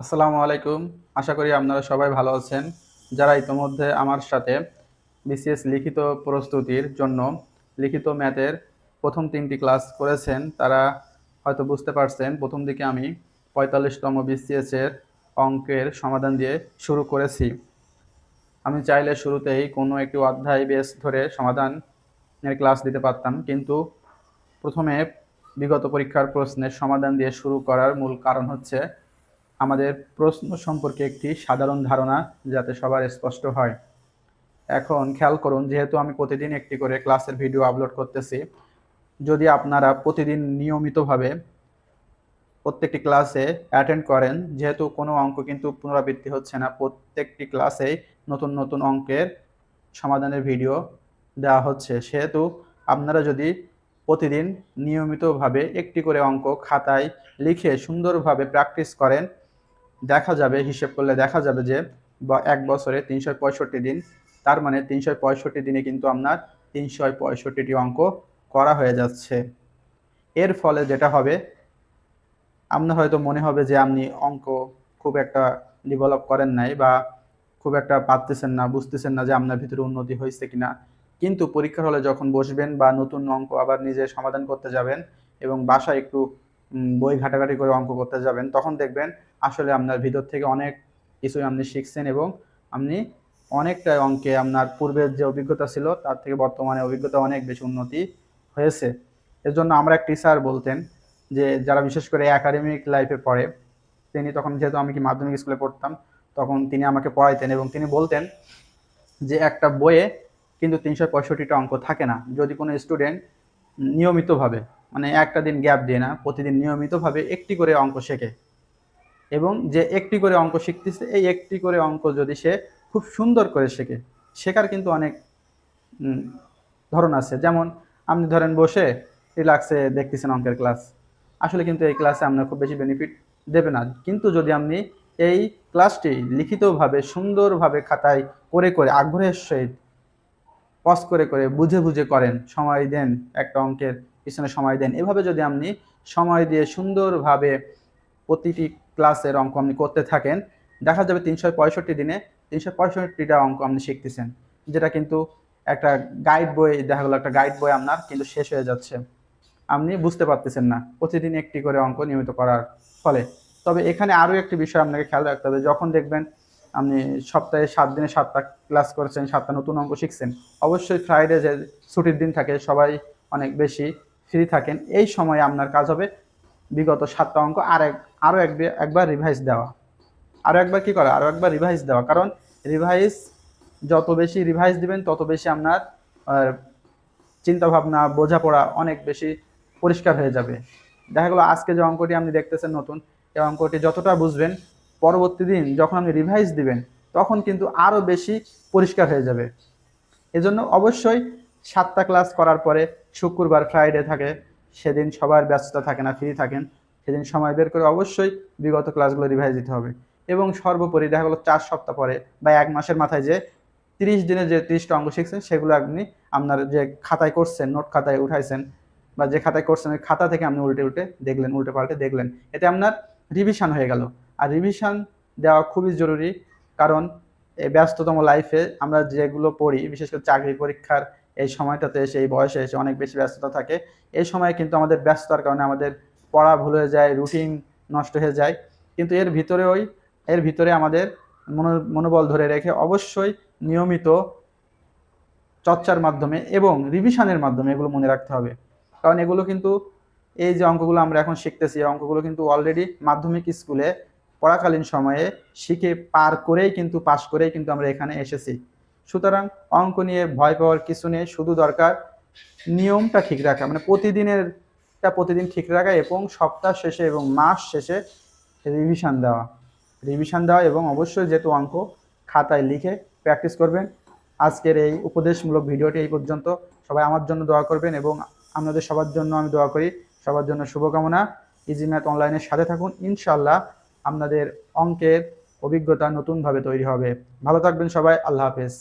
আসসালামু আলাইকুম। আশা করি আপনারা সবাই ভালো আছেন। যারা ইতোমধ্যে আমার সাথে বিসিএস লিখিত প্রস্তুতির জন্য লিখিত ম্যাথের প্রথম ৩টি ক্লাস করেছেন, তারা হয়তো বুঝতে পারছেন প্রথম দিকে আমি ৪৫তম বিসিএস এর অঙ্কের সমাধান দিয়ে শুরু করেছি। আমি চাইলে শুরুতেই কোনো একটি অধ্যায় বেস ধরে সমাধানের ক্লাস দিতে পারতাম, কিন্তু প্রথমে বিগত পরীক্ষার প্রশ্নের সমাধান দিয়ে শুরু করার মূল কারণ হচ্ছে আমাদের প্রশ্ন সম্পর্কে একটি সাধারণ ধারণা যাতে সবার স্পষ্ট হয়। এখন খেয়াল করুন, যেহেতু আমি প্রতিদিন একটি করে ক্লাসের ভিডিও আপলোড করতেছি, যদি আপনারা প্রতিদিন নিয়মিতভাবে প্রত্যেকটি ক্লাসে অ্যাটেন্ড করেন, যেহেতু কোনো অঙ্ক কিন্তু পুনরাবৃত্তি হচ্ছে না, প্রত্যেকটি ক্লাসেই নতুন নতুন অঙ্কের সমাধানের ভিডিও দেওয়া হচ্ছে, সেহেতু আপনারা যদি প্রতিদিন নিয়মিতভাবে একটি করে অঙ্ক খাতায় লিখে সুন্দরভাবে প্র্যাকটিস করেন, দেখা যাবে, হিসেব করলে দেখা যাবে যে এক বছরে ৩৬৫ দিন, তার মানে ৩৬৫ দিনে কিন্তু আপনার ৩৬৫টি অঙ্ক করা হয়ে যাচ্ছে। এর ফলে যেটা হবে, আপনার হয়তো মনে হবে যে আপনি অঙ্ক খুব একটা ডেভেলপ করেন নাই, বা খুব একটা পারতেছেন না, বুঝতেছেন না যে আপনার ভিতরে উন্নতি হয়েছে কিনা। কিন্তু পরীক্ষার হলে যখন বসবেন বা নতুন অঙ্ক আবার নিজে সমাধান করতে যাবেন এবং বাসায় একটু বই ঘাটাঘাটি করে অঙ্ক করতে যাবেন, তখন দেখবেন আসলে আপনার ভিতর থেকে অনেক কিছুই আপনি শিখছেন এবং আপনি অনেকটা অঙ্কে আপনার পূর্বের যে অভিজ্ঞতা ছিল তার থেকে বর্তমানে অভিজ্ঞতা অনেক বেশি উন্নতি হয়েছে। এজন্য আমরা এক টিচার বলতেন যে যারা বিশেষ করে একাডেমিক লাইফে পড়ে, তিনি তখন, যেহেতু আমি কি মাধ্যমিক স্কুলে পড়তাম, তখন তিনি আমাকে পড়াইতেন এবং তিনি বলতেন যে একটা বইয়ে কিন্তু ৩৬৫টা অঙ্ক থাকে না। যদি কোনো স্টুডেন্ট নিয়মিতভাবে, মানে একটা দিন গ্যাপ দিয়ে না, প্রতিদিন নিয়মিতভাবে একটি করে অঙ্ক শেখে এবং যে একটি করে অঙ্ক শিখতেছে, এই একটি করে অঙ্ক যদি সে খুব সুন্দর করে শেখে, শেখার কিন্তু অনেক ধরন আছে। যেমন আপনি ধরেন বসে রিল্যাক্সে দেখতেছেন অঙ্কের ক্লাস, আসলে কিন্তু এই ক্লাসে আপনার খুব বেশি বেনিফিট দেবে না। কিন্তু যদি আপনি এই ক্লাসটি লিখিতভাবে সুন্দরভাবে খাতায় করে করে আগ্রহের সহিত পজ করে করে বুঝে বুঝে করেন, সময় দেন, একটা অঙ্কের পিছনে সময় দেন, এভাবে যদি আপনি সময় দিয়ে সুন্দরভাবে প্রতিটি ক্লাসের অঙ্ক আপনি করতে থাকেন, দেখা যাবে ৩৬৫ দিনে ৩৬৫টা অঙ্ক আপনি শিখতেছেন, যেটা কিন্তু একটা গাইড বই, দেখা গেলো একটা গাইড বই আপনার কিন্তু শেষ হয়ে যাচ্ছে, আপনি বুঝতে পারতেছেন না প্রতিদিন একটি করে অঙ্ক নিয়মিত করার ফলে। তবে এখানে আরও একটি বিষয় আপনাকে খেয়াল রাখতে হবে, যখন দেখবেন আপনি সপ্তাহে ৭ দিনে ৭টা ক্লাস করেছেন, 7টা নতুন অঙ্ক শিখছেন, অবশ্যই ফ্রাইডে যে ছুটির দিন থাকে, সবাই অনেক বেশি ফ্রি থাকেন, এই সময়ে আপনার কাজ হবে বিগত 7টা অঙ্ক আরও একবার রিভাইজ দেওয়া, আরও একবার কী করা, আরও একবার রিভাইজ দেওয়া। কারণ রিভাইজ, যত বেশি রিভাইজ দিবেন তত বেশি আপনার চিন্তাভাবনা, বোঝাপড়া অনেক বেশি পরিষ্কার হয়ে যাবে। দেখা গেলো আজকে যে অঙ্কটি আপনি দেখতেছেন নতুন, এই অঙ্কটি যতটা বুঝবেন, পরবর্তী দিন যখন আপনি রিভাইজ দিবেন তখন কিন্তু আরও বেশি পরিষ্কার হয়ে যাবে। এজন্য অবশ্যই 7টা ক্লাস করার পরে শুক্রবার, ফ্রাইডে থাকে, সেদিন সবার ব্যস্ততা থাকে না, ফ্রি থাকেন, সেদিন সময় বের করে অবশ্যই বিগত ক্লাসগুলো রিভাইজ দিতে হবে। এবং সর্বোপরি দেখা গেলো 4 সপ্তাহ পরে বা 1 মাসের মাথায় যে 30 দিনে যে 30টা অঙ্ক শিখছেন, সেগুলো আপনি আপনার যে খাতায় করছেন, নোট খাতায় উঠাইছেন, বা যে খাতায় করছেন ওই খাতা থেকে আপনি উল্টে উল্টে দেখলেন, উল্টে পাল্টে দেখলেন, এতে আপনার রিভিশন হয়ে গেল। আর রিভিশন দেওয়া খুবই জরুরি, কারণ এই ব্যস্ততম লাইফে আমরা যেগুলো পড়ি, বিশেষ করে চাকরি পরীক্ষার এই সময়টাতে এসে, এই বয়সে এসে অনেক বেশি ব্যস্ততা থাকে। এই সময় কিন্তু আমাদের ব্যস্ততার কারণে আমাদের পড়া ভুল হয়ে যায়, রুটিন নষ্ট হয়ে যায়। কিন্তু এর ভিতরে আমাদের মনোবল ধরে রেখে অবশ্যই নিয়মিত চর্চার মাধ্যমে এবং রিভিশনের মাধ্যমে এগুলো মনে রাখতে হবে। কারণ এগুলো কিন্তু, এই যে অঙ্কগুলো আমরা এখন শিখতেছি, এই অঙ্কগুলো কিন্তু অলরেডি মাধ্যমিক স্কুলে পড়াকালীন সময়ে শিখে পার করেই কিন্তু, পাশ করেই কিন্তু আমরা এখানে এসেছি। সুতরাং অঙ্ক নিয়ে ভয় পাওয়ার কিছু নেই, শুধু দরকার নিয়মটা ঠিক রাখা, মানে প্রতিদিন ঠিক রাখা এবং সপ্তাহ শেষে এবং মাস শেষে রিভিশন দেওয়া এবং অবশ্যই যেহেতু অঙ্ক খাতায় লিখে প্র্যাকটিস করবেন। আজকের এই উপদেশমূলক ভিডিওটি এই পর্যন্ত। সবাই আমার জন্য দোয়া করবেন এবং আপনাদের সবার জন্য আমি দোয়া করি। সবার জন্য শুভকামনা। ইজি ম্যাথ অনলাইনের সাথে থাকুন, ইনশাআল্লাহ আপনাদের অঙ্কের অভিজ্ঞতা নতুনভাবে তৈরি হবে। ভালো থাকবেন সবাই, আল্লাহ হাফেজ।